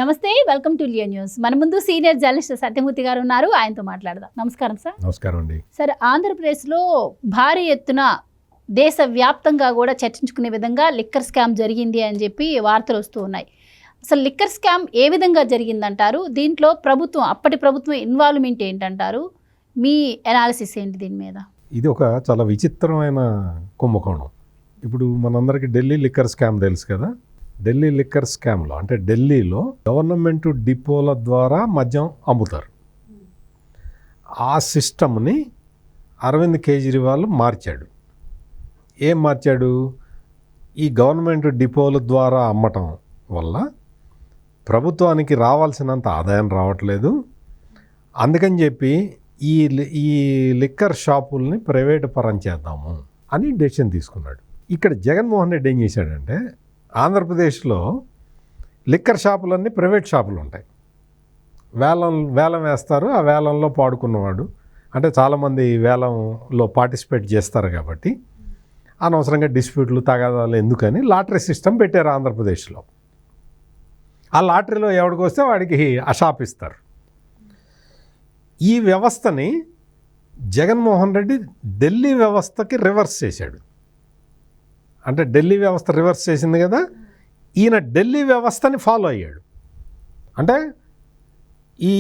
నమస్తే, welcome to Leo news. మన ముందు సీనియర్ జర్నలిస్ట్ సత్యమూర్తి గారు ఉన్నారు, ఆయనతో మాట్లాడదాం. నమస్కారం సార్. నమస్కారం అండి. సార్, ఆంధ్రప్రదేశ్లో భారీ ఎత్తున దేశవ్యాప్తంగా కూడా చర్చించుకునే విధంగా లిక్కర్ స్కామ్ జరిగింది అని చెప్పి వార్తలు వస్తూ ఉన్నాయి. అసలు లిక్కర్ స్కామ్ ఏ విధంగా జరిగిందంటారు? దీంట్లో అప్పటి ప్రభుత్వం ఇన్వాల్వ్మెంట్ ఏంటంటారు? మీ అనాలిసిస్ ఏంటి దీని మీద? ఇది ఒక చాలా విచిత్రమైన కుంభకోణం. ఇప్పుడు మనందరికీ ఢిల్లీ లిక్కర్ స్కామ్ తెలుసు కదా. ఢిల్లీ లిక్కర్ స్కామ్లో అంటే ఢిల్లీలో గవర్నమెంట్ డిపోల ద్వారా మద్యం అమ్ముతారు. ఆ సిస్టమ్ని అరవింద్ కేజ్రీవాల్ మార్చాడు. ఏం మార్చాడు? ఈ గవర్నమెంట్ డిపోల ద్వారా అమ్మటం వల్ల ప్రభుత్వానికి రావాల్సినంత ఆదాయం రావట్లేదు, అందుకని చెప్పి ఈ లిక్కర్ షాపుల్ని ప్రైవేట్ పరం చేద్దాము అని డెసిషన్ తీసుకున్నాడు. ఇక్కడ జగన్మోహన్ రెడ్డి ఏం చేశాడంటే, ఆంధ్రప్రదేశ్లో లిక్కర్ షాపులన్నీ ప్రైవేట్ షాపులు ఉంటాయి. వేలం వేస్తారు. ఆ వేలంలో పాడుకున్నవాడు అంటే చాలామంది వేలంలో పార్టిసిపేట్ చేస్తారు కాబట్టి అనవసరంగా డిస్ప్యూట్లు తగాదాలు ఎందుకని లాటరీ సిస్టమ్ పెట్టారు ఆంధ్రప్రదేశ్లో. ఆ లాటరీలో ఎవడికి వస్తే వాడికి ఆ షాప్ ఇస్తారు. ఈ వ్యవస్థని జగన్మోహన్ రెడ్డి ఢిల్లీ వ్యవస్థకి రివర్స్ చేశాడు. అంటే ఢిల్లీ వ్యవస్థ రివర్స్ చేసింది కదా, ఈయన ఢిల్లీ వ్యవస్థని ఫాలో అయ్యాడు. అంటే ఈ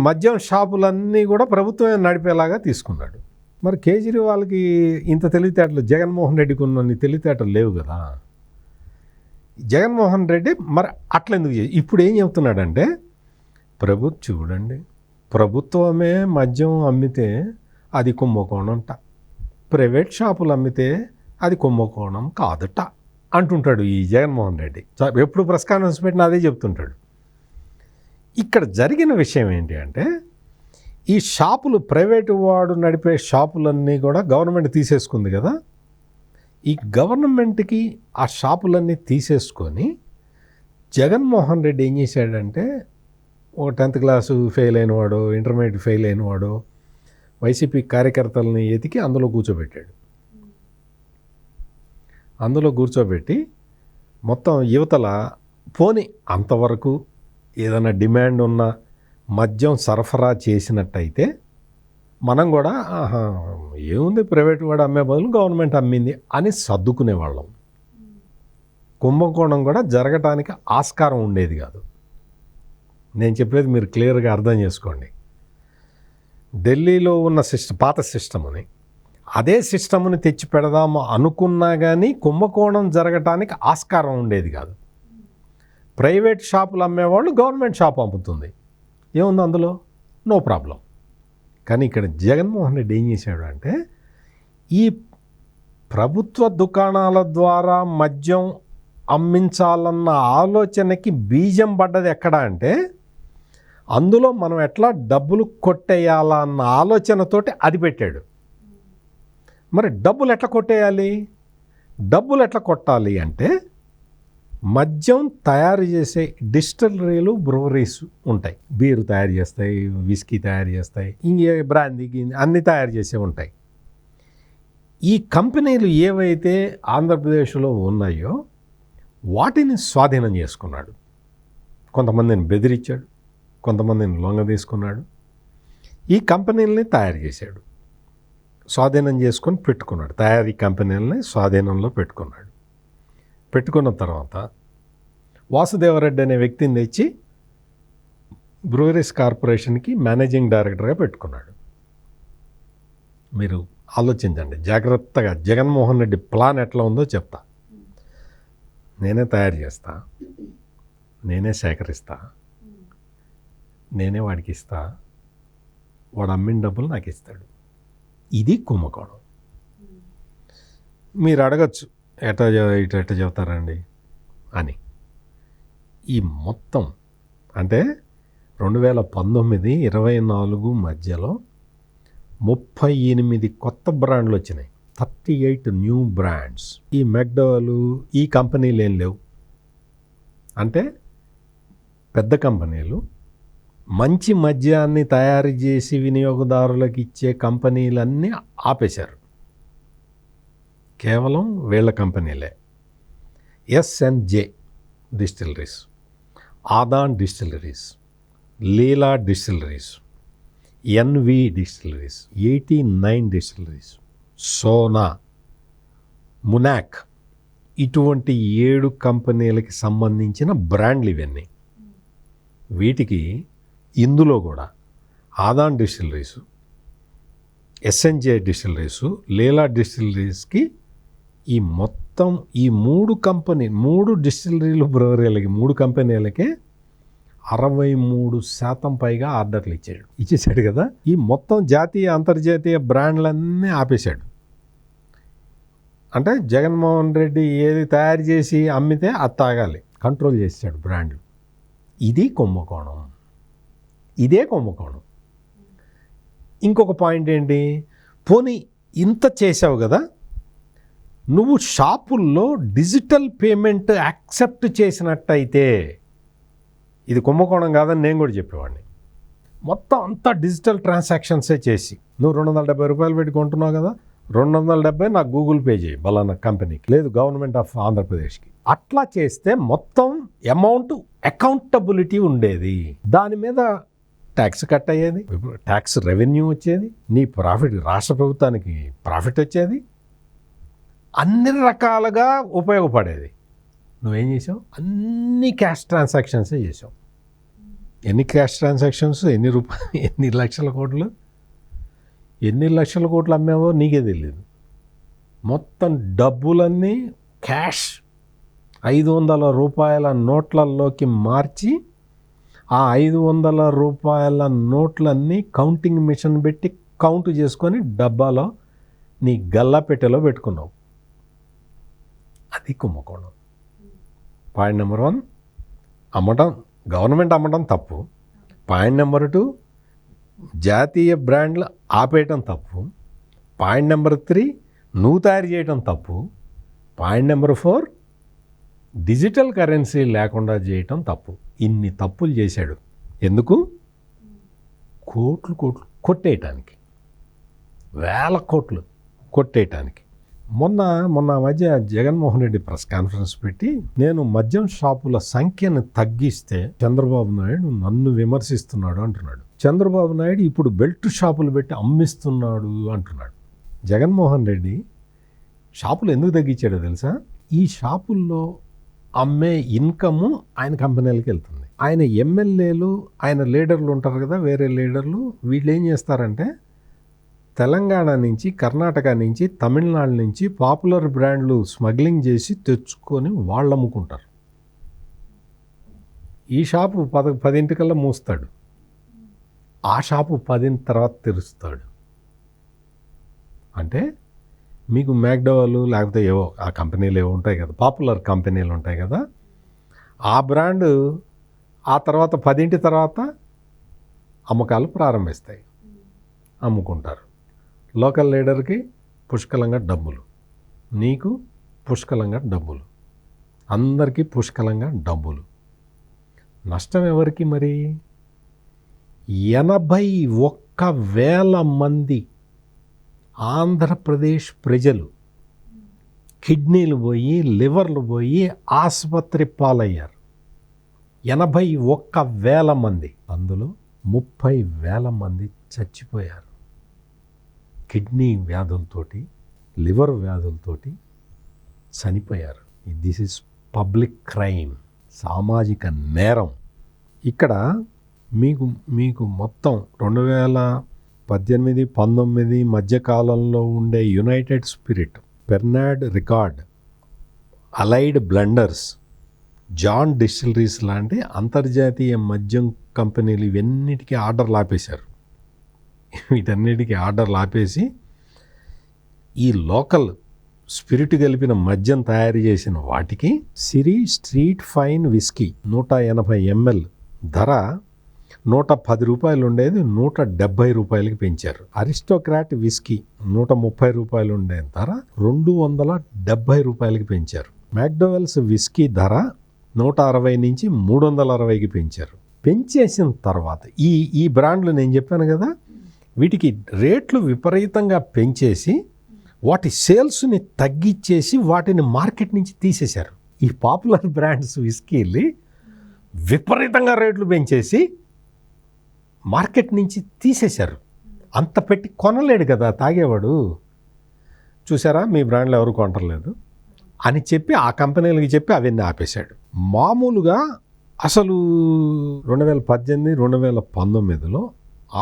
మద్యం షాపులన్నీ కూడా ప్రభుత్వమే నడిపేలాగా తీసుకున్నాడు. మరి కేజ్రీవాల్కి ఇంత తెలివితేటలు జగన్మోహన్ రెడ్డికి ఉన్న తెలివితేటలు లేవు కదా. జగన్మోహన్ రెడ్డి మరి అట్లెందుకు చేసి ఇప్పుడు ఏం చెప్తున్నాడంటే, చూడండి, ప్రభుత్వమే మద్యం అమ్మితే అది కుంభకోణంట, ప్రైవేట్ షాపులు అమ్మితే అది కుంభకోణం కాదట అంటుంటాడు ఈ జగన్మోహన్ రెడ్డి. ఎప్పుడు ప్రెస్ కాన్ఫరెన్స్ పెట్టినా అదే చెప్తుంటాడు. ఇక్కడ జరిగిన విషయం ఏంటి అంటే, ఈ షాపులు ప్రైవేటు వాడు నడిపే షాపులన్నీ కూడా గవర్నమెంట్ తీసేసుకుంది కదా. ఈ గవర్నమెంట్కి ఆ షాపులన్నీ తీసేసుకొని జగన్మోహన్ రెడ్డి ఏం చేశాడంటే, ఓ 10th క్లాసు ఫెయిల్ అయినవాడు, ఇంటర్మీడియట్ ఫెయిల్ అయినవాడు వైసీపీ కార్యకర్తలని ఎతికి అందులో కూర్చోబెట్టాడు. అందులో కూర్చోబెట్టి మొత్తం యువతల పోని అంతవరకు ఏదైనా డిమాండ్ ఉన్న మద్యం సరఫరా చేసినట్టయితే మనం కూడా ఏముంది ప్రైవేట్ వాడు అమ్మే బదులు గవర్నమెంట్ అమ్మింది అని సర్దుకునేవాళ్ళం. కుంభకోణం కూడా జరగటానికి ఆస్కారం ఉండేది కాదు. నేను చెప్పేది మీరు క్లియర్గా అర్థం చేసుకోండి. ఢిల్లీలో ఉన్న పాత సిస్టమ్ అని అదే సిస్టమ్ని తెచ్చి పెడదాము అనుకున్నా కానీ కుంభకోణం జరగటానికి ఆస్కారం ఉండేది కాదు. ప్రైవేట్ షాపులు అమ్మేవాళ్ళు గవర్నమెంట్ షాప్ అమ్ముతుంది, ఏముంది అందులో, నో ప్రాబ్లం. కానీ ఇక్కడ జగన్మోహన్ రెడ్డి ఏం చేశాడు అంటే, ఈ ప్రభుత్వ దుకాణాల ద్వారా మద్యం అమ్మించాలన్న ఆలోచనకి బీజం పడ్డది ఎక్కడ అంటే, అందులో మనం ఎట్లా డబ్బులు కొట్టేయాలా అన్న ఆలోచనతోటి అది పెట్టాడు. మరి డబ్బులు ఎట్లా కొట్టేయాలి? డబ్బులు ఎట్లా కొట్టాలి అంటే, మద్యం తయారు చేసే డిస్టిలరీలు, బ్రూవరీస్ ఉంటాయి. బీరు తయారు చేస్తాయి, విస్కీ తయారు చేస్తాయి, ఇంకే బ్రాందీ అన్నీ తయారు చేసే ఉంటాయి. ఈ కంపెనీలు ఏవైతే ఆంధ్రప్రదేశ్లో ఉన్నాయో వాటిని స్వాధీనం చేసుకున్నాడు. కొంతమందిని బెదిరించాడు, కొంతమందిని లొంగ తీసుకున్నాడు. ఈ కంపెనీలని తయారు చేశాడు, స్వాధీనం చేసుకొని పెట్టుకున్నాడు. తయారీ కంపెనీలని స్వాధీనంలో పెట్టుకున్నాడు. పెట్టుకున్న తర్వాత వాసుదేవరెడ్డి అనే వ్యక్తిని తెచ్చి బ్రూవరీస్ కార్పొరేషన్కి మేనేజింగ్ డైరెక్టర్గా పెట్టుకున్నాడు. మీరు ఆలోచించండి జాగ్రత్తగా. జగన్మోహన్ రెడ్డి ప్లాన్ ఎట్లా ఉందో చెప్తా. నేనే తయారు చేస్తా, నేనే సేకరిస్తా, నేనే వాడికి ఇస్తా, వాడు అమ్మిన డబ్బులు నాకు ఇస్తాడు. ఇది కుంభకోణం. మీరు అడగచ్చు, ఎట్లా చెబుతారండి అని. ఈ మొత్తం అంటే 2019-24 మధ్యలో 38 కొత్త బ్రాండ్లు వచ్చినాయి, 38 న్యూ బ్రాండ్స్. ఈ మెక్డోవల్ ఈ కంపెనీలు ఏం లేవు. అంటే పెద్ద కంపెనీలు మంచి మద్యాన్ని తయారు చేసి వినియోగదారులకు ఇచ్చే కంపెనీలన్నీ ఆపేశారు. కేవలం వీళ్ళ కంపెనీలే, S&J distilleries. Adan distilleries, Leela distilleries, NV distilleries, 89 distilleries, Sona, Munak, ఇటువంటి 7 కంపెనీలకి సంబంధించిన బ్రాండ్లు ఇవన్నీ. వీటికి ఇందులో కూడా Adan distilleries, SNJ distilleries, Leela డిస్టిలరీస్కి ఈ మొత్తం ఈ 3 డిస్టిలరీలు బ్రవరీలకి 3 కంపెనీలకే 63% పైగా ఆర్డర్లు ఇచ్చేసాడు కదా. ఈ మొత్తం జాతీయ అంతర్జాతీయ బ్రాండ్లన్నీ ఆపేశాడు. అంటే జగన్మోహన్ రెడ్డి ఏది తయారు చేసి అమ్మితే అది తాగాలి, కంట్రోల్ చేసాడు బ్రాండ్లు. ఇదే కుంభకోణం. ఇంకొక పాయింట్ ఏంటి, పోనీ ఇంత చేసావు కదా, నువ్వు షాపుల్లో డిజిటల్ పేమెంట్ యాక్సెప్ట్ చేసినట్టయితే ఇది కుంభకోణం కాదని నేను కూడా చెప్పేవాడిని. మొత్తం అంతా డిజిటల్ ట్రాన్సాక్షన్సే చేసి, నువ్వు 270 రూపాయలు పెట్టి కొంటున్నావు కదా, 270 నాకు గూగుల్ పే చేయి బలానా కంపెనీకి, లేదు గవర్నమెంట్ ఆఫ్ ఆంధ్రప్రదేశ్కి. అట్లా చేస్తే మొత్తం అమౌంట్ అకౌంటబిలిటీ ఉండేది, దాని మీద ట్యాక్స్ కట్ అయ్యేది, ట్యాక్స్ రెవెన్యూ వచ్చేది, నీ ప్రాఫిట్ రాష్ట్ర ప్రభుత్వానికి ప్రాఫిట్ వచ్చేది, అన్ని రకాలుగా ఉపయోగపడేది. నువ్వేం చేసావు, అన్ని క్యాష్ ట్రాన్సాక్షన్సే చేసావు. ఎన్ని క్యాష్ ట్రాన్సాక్షన్స్, ఎన్ని లక్షల కోట్లు అమ్మావో నీకే తెలియదు. మొత్తం డబ్బులన్నీ క్యాష్ 500 రూపాయల నోట్లలోకి మార్చి ఆ 500 రూపాయల నోట్లన్నీ కౌంటింగ్ మిషన్ పెట్టి కౌంట్ చేసుకొని డబ్బాలో నీ గల్లాపెట్టెలో పెట్టుకున్నావు. అది కుంభకోణం. పాయింట్ నెంబర్ 1, అమ్మటం, గవర్నమెంట్ అమ్మటం తప్పు. పాయింట్ నెంబర్ 2, జాతీయ బ్రాండ్లు ఆపేయటం తప్పు. పాయింట్ నెంబర్ 3, నువ్వు తయారు చేయటం తప్పు. పాయింట్ నెంబర్ 4, డిజిటల్ కరెన్సీ లేకుండా చేయటం తప్పు. ఇన్ని తప్పులు చేశాడు. ఎందుకు? కోట్లు కొట్టేయటానికి, వేల కోట్లు కొట్టేయటానికి. మొన్న మధ్య జగన్మోహన్ రెడ్డి ప్రెస్ కాన్ఫరెన్స్ పెట్టి, నేను మద్యం షాపుల సంఖ్యను తగ్గిస్తే చంద్రబాబు నాయుడు నన్ను విమర్శిస్తున్నాడు అంటున్నాడు. చంద్రబాబు నాయుడు ఇప్పుడు బెల్ట్ షాపులు పెట్టి అమ్మిస్తున్నాడు అంటున్నాడు. జగన్మోహన్ రెడ్డి షాపులు ఎందుకు తగ్గించాడో తెలుసా? ఈ షాపుల్లో అమ్మే ఇన్కము ఆయన కంపెనీలకి వెళ్తుంది. ఆయన ఎమ్మెల్యేలు, ఆయన లీడర్లు ఉంటారు కదా, వేరే లీడర్లు, వీళ్ళు ఏం చేస్తారంటే తెలంగాణ నుంచి, కర్ణాటక నుంచి, తమిళనాడు నుంచి పాపులర్ బ్రాండ్లు స్మగ్లింగ్ చేసి తెచ్చుకొని వాళ్ళు అమ్ముకుంటారు. ఈ షాపు 10 మూస్తాడు, ఆ షాపు 10 తర్వాత తెరుస్తాడు. అంటే మీకు మ్యాక్డోవల్ లేకపోతే ఏవో ఆ కంపెనీలు ఏవో ఉంటాయి కదా, పాపులర్ కంపెనీలు ఉంటాయి కదా, ఆ బ్రాండ్ ఆ తర్వాత 10 తర్వాత అమ్మకాలు ప్రారంభిస్తాయి, అమ్ముకుంటారు. లోకల్ లీడర్కి పుష్కలంగా డబ్బులు, నీకు పుష్కలంగా డబ్బులు, అందరికీ పుష్కలంగా డబ్బులు. నష్టం ఎవరికి మరి? 81,000 మంది ఆంధ్రప్రదేశ్ ప్రజలు కిడ్నీలు పోయి, లివర్లు పోయి ఆసుపత్రి పాలయ్యారు. 81,000 మంది, అందులో 30,000 మంది చచ్చిపోయారు. కిడ్నీ వ్యాధులతోటి, లివర్ వ్యాధులతోటి చనిపోయారు. దిస్ ఈజ్ పబ్లిక్ క్రైమ్, సామాజిక నేరం. ఇక్కడ మీకు మొత్తం 2018-19 మధ్యకాలంలో ఉండే United Spirit, Pernod Ricard, Allied Blenders, John Distilleries లాంటి అంతర్జాతీయ మద్యం కంపెనీలు ఇవన్నిటికీ ఆర్డర్లు ఆపేశారు. వీటన్నిటికీ ఆర్డర్లు ఆపేసి ఈ లోకల్ స్పిరిట్ కలిపిన మద్యం తయారు చేసిన వాటికి సిరి స్ట్రీట్ ఫైన్ విస్కీ 180 ml ధర 110 రూపాయలు ఉండేది 170 రూపాయలకి పెంచారు. అరిస్టోక్రాట్ విస్కీ 130 రూపాయలు ఉండే ధర 270 రూపాయలకి పెంచారు. మ్యాక్డోవెల్స్ విస్కీ ధర 160 నుంచి 360కి పెంచారు. పెంచేసిన తర్వాత ఈ బ్రాండ్లు నేను చెప్పాను కదా, వీటికి రేట్లు విపరీతంగా పెంచేసి వాటి సేల్స్ని తగ్గించేసి వాటిని మార్కెట్ నుంచి తీసేశారు. ఈ పాపులర్ బ్రాండ్స్ విస్కీలు విపరీతంగా రేట్లు పెంచేసి మార్కెట్ నుంచి తీసేశారు. అంత పెట్టి కొనలేడు కదా తాగేవాడు. చూసారా మీ బ్రాండ్లు ఎవరు కొంటలేదు అని చెప్పి ఆ కంపెనీలకి చెప్పి అవన్నీ ఆపేశాడు. మామూలుగా అసలు 2018, 2019లో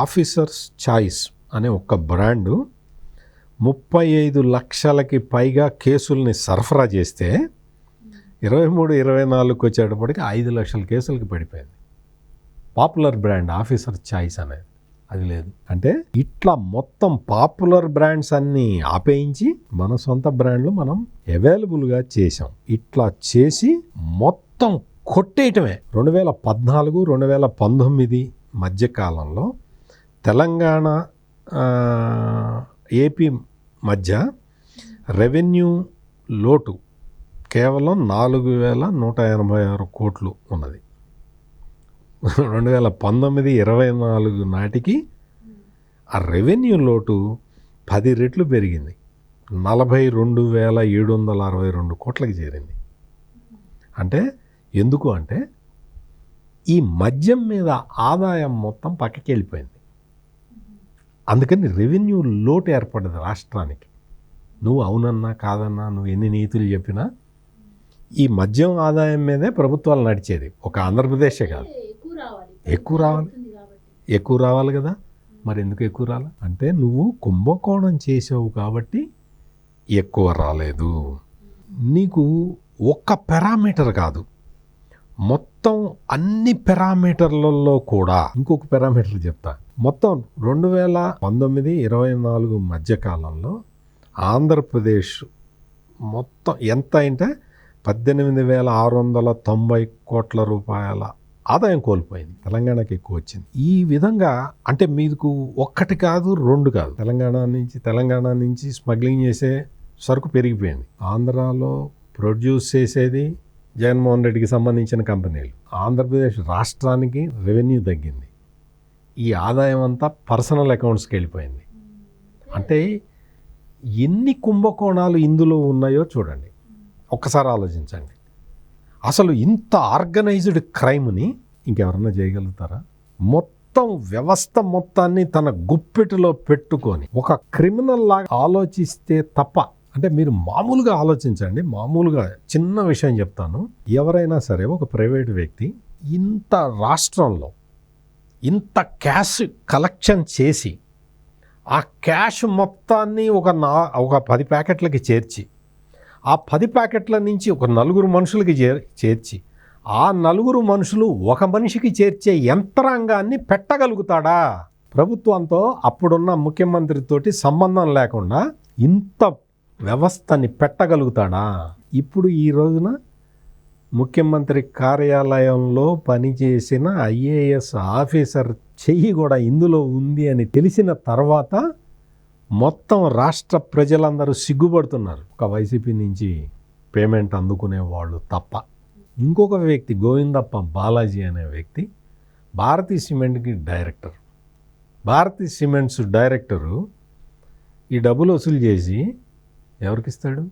ఆఫీసర్స్ చాయిస్ అనే ఒక బ్రాండు 35 లక్షలకి పైగా కేసుల్ని సరఫరా చేస్తే 23-24కి వచ్చేటప్పటికి 5 లక్షల కేసులకి పడిపోయింది. పాపులర్ బ్రాండ్ ఆఫీసర్ చాయిస్ అనేది అది లేదు. అంటే ఇట్లా మొత్తం పాపులర్ బ్రాండ్స్ అన్నీ ఆపేయించి మన సొంత బ్రాండ్లు మనం అవైలబుల్గా చేసాం. ఇట్లా చేసి మొత్తం కొట్టేయటమే. 2014, 2019 మధ్యకాలంలో తెలంగాణ ఏపీ మధ్య రెవెన్యూ లోటు కేవలం 4,186 కోట్లు ఉన్నది. 2019-24 నాటికి ఆ రెవెన్యూ లోటు 10 రెట్లు పెరిగింది. 42,762 కోట్లకి చేరింది. అంటే ఎందుకు అంటే ఈ మద్యం మీద ఆదాయం మొత్తం పక్కకి వెళ్ళిపోయింది. అందుకని రెవెన్యూ లోటు ఏర్పడ్డది రాష్ట్రానికి. నువ్వు అవునన్నా కాదన్నా, నువ్వు ఎన్ని నీతులు చెప్పినా ఈ మద్యం ఆదాయం మీదే ప్రభుత్వాలు నడిచేది. ఒక ఆంధ్రప్రదేశే కాదు, ఎక్కువ రావాలి కదా. మరి ఎందుకు ఎక్కువ రాలి అంటే నువ్వు కుంభకోణం చేసావు కాబట్టి ఎక్కువ రాలేదు. నీకు ఒక్క పారామీటర్ కాదు, మొత్తం అన్ని పారామీటర్లలో కూడా ఇంకొక పారామీటర్ చెప్తా. మొత్తం 2019-24 మధ్యకాలంలో ఆంధ్రప్రదేశ్ మొత్తం ఎంత అంటే 18,690 కోట్ల రూపాయల ఆదాయం కోల్పోయింది. తెలంగాణకి ఎక్కువ వచ్చింది. ఈ విధంగా అంటే మీకు ఒక్కటి కాదు, 2 కాదు. తెలంగాణ నుంచి స్మగ్లింగ్ చేసే సరుకు పెరిగిపోయింది. ఆంధ్రాలో ప్రొడ్యూస్ చేసేది జగన్మోహన్ రెడ్డికి సంబంధించిన కంపెనీలు. ఆంధ్రప్రదేశ్ రాష్ట్రానికి రెవెన్యూ తగ్గింది. ఈ ఆదాయం అంతా పర్సనల్ అకౌంట్స్కి వెళ్ళిపోయింది. అంటే ఎన్ని కుంభకోణాలు ఇందులో ఉన్నాయో చూడండి, ఒక్కసారి ఆలోచించండి. అసలు ఇంత ఆర్గనైజ్డ్ క్రైమ్ని ఇంకెవరన్నా చేయగలుగుతారా? మొత్తం వ్యవస్థ మొత్తాన్ని తన గుప్పెటిలో పెట్టుకొని ఒక క్రిమినల్ లాగా ఆలోచిస్తే తప్ప, అంటే మీరు మామూలుగా ఆలోచించండి. మామూలుగా చిన్న విషయం చెప్తాను. ఎవరైనా సరే ఒక ప్రైవేట్ వ్యక్తి ఇంత రాష్ట్రంలో ఇంత క్యాష్ కలెక్షన్ చేసి ఆ క్యాష్ మొత్తాన్ని ఒక 10 ప్యాకెట్లకి చేర్చి ఆ 10 ప్యాకెట్ల నుంచి ఒక 4 మనుషులకి చేర్చి ఆ 4 మనుషులు ఒక మనిషికి చేర్చే యంత్రాంగాన్ని పెట్టగలుగుతాడా? ప్రభుత్వంతో అప్పుడున్న ముఖ్యమంత్రితోటి సంబంధం లేకుండా ఇంత వ్యవస్థని పెట్టగలుగుతాడా? ఇప్పుడు ఈ రోజున ముఖ్యమంత్రి కార్యాలయంలో పనిచేసిన ఐఏఎస్ ఆఫీసర్ చెయ్యి కూడా ఇందులో ఉంది అని తెలిసిన తర్వాత మొత్తం రాష్ట్ర ప్రజలందరూ సిగ్గుపడుతున్నారు. ఒక వైసీపీ నుంచి పేమెంట్ అందుకునే వాళ్ళు తప్ప. ఇంకొక వ్యక్తి గోవిందప్ప బాలాజీ అనే వ్యక్తి భారతీ సిమెంట్కి డైరెక్టర్. భారతీ సిమెంట్స్ డైరెక్టరు ఈ డబ్బులు వసూలు చేసి ఎవరికి ఇస్తాడు?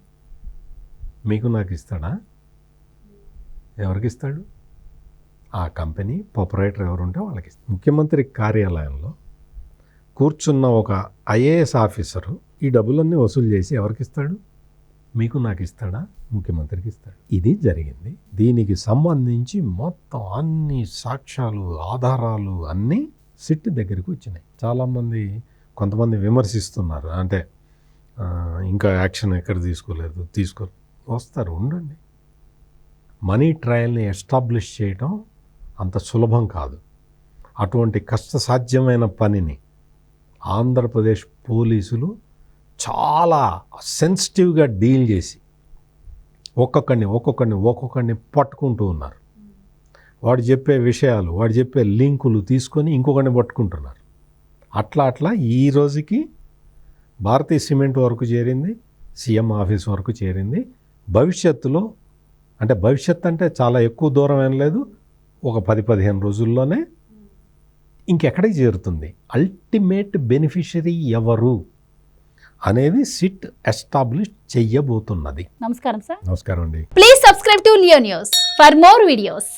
మీకు నాకు ఇస్తాడా? ఎవరికి ఇస్తాడు? ఆ కంపెనీ ప్రొపరైటర్ ఎవరుంటే వాళ్ళకి ఇస్తాడు. ముఖ్యమంత్రి కార్యాలయంలో కూర్చున్న ఒక ఐఏఎస్ ఆఫీసరు ఈ డబ్బులన్నీ వసూలు చేసి ఎవరికి ఇస్తాడు? మీకు నాకు ఇస్తాడా? ముఖ్యమంత్రికి ఇస్తాడు. ఇది జరిగింది. దీనికి సంబంధించి మొత్తం అన్ని సాక్ష్యాలు, ఆధారాలు అన్నీ సిట్ దగ్గరికి వచ్చినాయి. చాలామంది కొంతమంది విమర్శిస్తున్నారు. అంటే ఇంకా యాక్షన్ ఎక్కడ వస్తారు, ఉండండి. మనీ ట్రయల్ని ఎస్టాబ్లిష్ చేయటం అంత సులభం కాదు. అటువంటి కష్టసాధ్యమైన పనిని ఆంధ్రప్రదేశ్ పోలీసులు చాలా సెన్సిటివ్గా డీల్ చేసి ఒక్కొక్కడిని పట్టుకుంటూ ఉన్నారు. వాడు చెప్పే విషయాలు, వాడు చెప్పే లింకులు తీసుకొని ఇంకొకరిని పట్టుకుంటున్నారు. అట్లా ఈ రోజుకి భారతీ సిమెంట్ వరకు చేరింది, సీఎం ఆఫీస్ వరకు చేరింది. భవిష్యత్తు అంటే చాలా ఎక్కువ దూరం ఏం లేదు, ఒక 10-15 రోజుల్లోనే ఇంకెక్కడికి చేరుతుంది. అల్టిమేట్ బెనిఫిషరీ ఎవరు అనేది సిట్ ఎస్టాబ్లిష్ చెయ్యబోతున్నది. నమస్కారం సార్. నమస్కారం అండి. Please subscribe to Leo news for more videos.